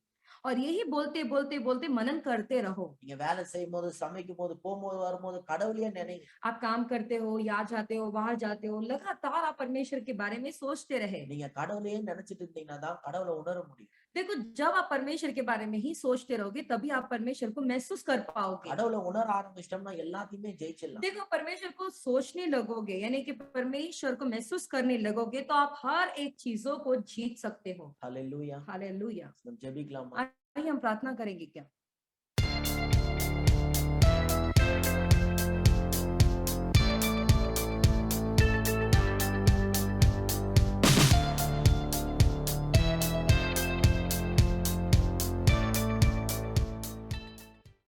और यही बोलते बोलते बोलते मनन करते रहो। நீங்க வேலை செய்யும் போது, சமைக்கும் போது, போகும்போது, வரும்போது கடவுளையே நினைங்க. आप काम करते हो, यहाँ जाते हो, वहां जाते हो, लगातार आप परमेश्वर के बारे में सोचते रहे। நீங்க கடவுளையே நினைச்சிட்டு இருந்தீங்கன்னா தான் கடவுளை उணர முடியும். देखो, जब आप परमेश्वर के बारे में ही सोचते रहोगे तभी आप परमेश्वर को महसूस कर पाओगे। கடவுளை உணர ஆரம்பிச்சிட்டோம்னா எல்லாத்தையுமே ஜெயிச்சிடலாம். देखो, परमेश्वर को सोचने लगोगे यानी कि परमेश्वर को महसूस करने लगोगे तो आप हर एक चीजों को जीत सकते हो। ஹalleluya. हालेलुया। நம்ம ஜெபிக்கலாமா? आइए हम प्रार्थना करेंगे क्या?